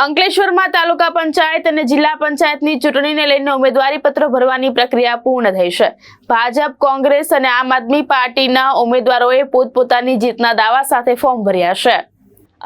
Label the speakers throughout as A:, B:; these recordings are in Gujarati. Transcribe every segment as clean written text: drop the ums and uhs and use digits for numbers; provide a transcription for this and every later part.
A: અંકલેશ્વરમાં તાલુકા પંચાયત અને જિલ્લા પંચાયતની ચૂંટણીને લઈને ઉમેદવારી પત્રો ભરવાની પ્રક્રિયા પૂર્ણ થઈ છે। ભાજપ, કોંગ્રેસ અને આમ આદમી પાર્ટીના ઉમેદવારોએ પોતપોતાની જીતના દાવા સાથે ફોર્મ ભર્યા છે।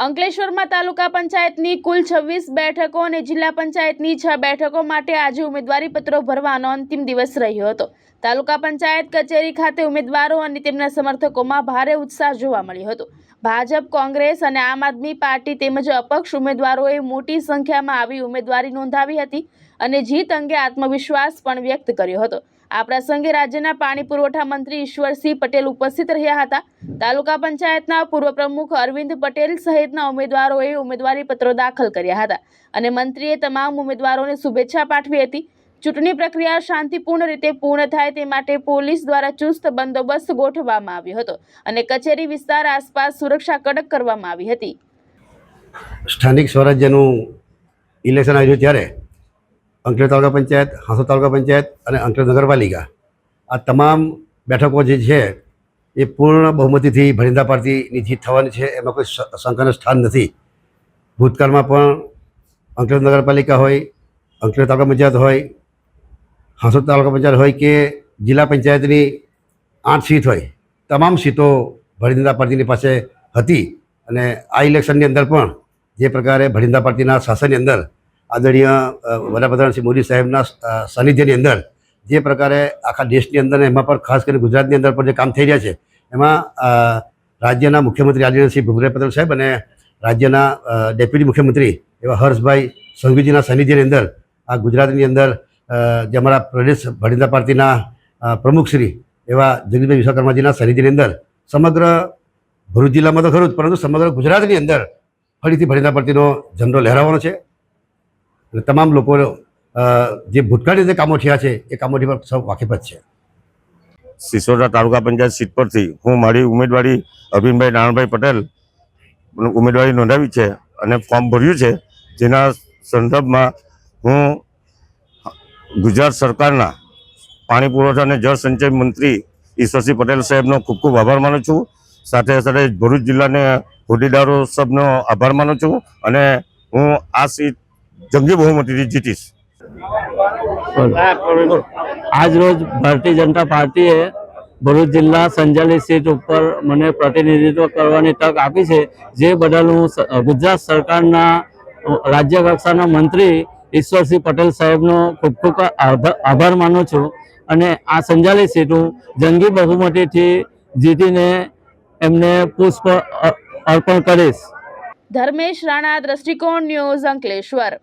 A: અંકલેશ્વરમાં તાલુકા પંચાયતની કુલ 26 બેઠકો અને જિલ્લા પંચાયતની 6 બેઠકો માટે આજે ઉમેદવારી પત્રો ભરવાનો અંતિમ દિવસ રહ્યો હતો। તાલુકા પંચાયત કચેરી ખાતે ઉમેદવારો અને તેમના સમર્થકોમાં ભારે ઉત્સાહ જોવા મળ્યો હતો। ભાજપ, કોંગ્રેસ અને આમ આદમી પાર્ટી તેમજ અપક્ષ ઉમેદવારોએ મોટી સંખ્યામાં આવી ઉમેદવારી નોંધાવી હતી અને જીત અંગે આત્મવિશ્વાસ પણ વ્યક્ત કર્યો હતો। આ પ્રસંગે રાજ્યના પાણી પુરવઠા મંત્રી ઈશ્વરસિંહ પટેલ ઉપસ્થિત રહ્યા હતા। તાલુકા પંચાયતના પૂર્વ પ્રમુખ અરવિંદ પટેલ સહિતના ઉમેદવારોએ ઉમેદવારી પત્રો દાખલ કર્યા હતા અને મંત્રીએ તમામ ઉમેદવારોને શુભેચ્છા પાઠવી હતી। ચૂંટણી પ્રક્રિયા શાંતિપૂર્ણ રીતે પૂર્ણ થાય તે માટે પોલીસ દ્વારા ચુસ્ત બંદોબસ્ત ગોઠવવામાં આવ્યો હતો અને કચેરી વિસ્તાર આસપાસ સુરક્ષા કડક કરવામાં આવી હતી।
B: સ્થાનિક સ્વરાજ્યનું ઇલેક્શન આવ્યું ત્યારે અંકલેશ્વર તાલુકા પંચાયત, હાંસોદ તાલુકા પંચાયત અને અંકલેશ્વર નગરપાલિકા આ તમામ બેઠકો જે છે એ પૂર્ણ બહુમતીથી ભરિંદા પાર્ટીની જીત થવાની છે, એમાં કોઈ શંકાનું સ્થાન નથી। ભૂતકાળમાં પણ અંકલેશ્વર નગરપાલિકા હોય, અંકલેશ્વર તાલુકા પંચાયત હોય, હાંસોદ તાલુકા પંચાયત હોય કે જિલ્લા પંચાયતની 8 સીટ હોય, તમામ સીટો ભરિંદા પાર્ટીની પાસે હતી અને આ ઇલેક્શનની અંદર પણ જે પ્રકારે ભરિંદા પાર્ટીના શાસનની અંદર આદરણીય વડાપ્રધાન શ્રી મોદી સાહેબના સાનિધ્યની અંદર જે પ્રકારે આખા દેશની અંદર એમાં પણ ખાસ કરીને ગુજરાતની અંદર પણ જે કામ થઈ રહ્યા છે એમાં રાજ્યના મુખ્યમંત્રી આદરણીય શ્રી ભૂપેન્દ્ર પટેલ સાહેબ અને રાજ્યના ડેપ્યુટી મુખ્યમંત્રી એવા હર્ષભાઈ સંઘવીજીના સાનિધ્યની અંદર આ ગુજરાતની અંદર જે અમારા પ્રદેશ ભરિંદા પાર્ટીના પ્રમુખશ્રી એવા જગદીશભાઈ વિશ્વકર્માજીના સાનિધ્યની અંદર સમગ્ર ભરૂચ જિલ્લામાં તો ખરું જ પરંતુ સમગ્ર ગુજરાતની અંદર ફરીથી ભરિંદા પાર્ટીનો ઝંડો લહેરાવવાનો છે અને તમામ લોકો જે ભૂતકાળની જે કામો થયા છે એ કામોથી પણ સૌ વાકેફ જ છે।
C: સિસોદરા તાલુકા પંચાયત સીટ પરથી હું મારી ઉમેદવારી અરવિંદભાઈ નારણભાઈ પટેલ ઉમેદવારી નોંધાવી છે અને ફોર્મ ભર્યું છે, જેના સંદર્ભમાં હું ગુજરાત સરકારના પાણી પુરવઠા અને જળ સંચય મંત્રી ઈશ્વરસિંહ પટેલ સાહેબનો ખૂબ ખૂબ આભાર માનું છું। સાથે સાથે ભરૂચ જિલ્લાના હોદ્દેદારો સબનો આભાર માનું છું અને હું આ સીટ જંગી બહુમતીથી જીતીશ।
D: આજ રોજ ભારતીય જનતા પાર્ટીએ ભરૂચ જિલ્લા સંજાલી સીટ ઉપર મને પ્રતિનિધિત્વ કરવાની તક આપી છે, જે બદલ હું ગુજરાત સરકારના રાજ્ય કક્ષાના મંત્રી ઈશ્વરસિંહ પટેલ સાહેબનો ખૂબ ખૂબ આભાર માનું છું અને આ સંજાલી સીટ હું જંગી બહુમતીથી જીતીને એમને પુષ્પ અર્પણ કરીશ।
A: ધર્મેશ રાણા, દ્રષ્ટિકોણ ન્યૂઝ, અંકલેશ્વર।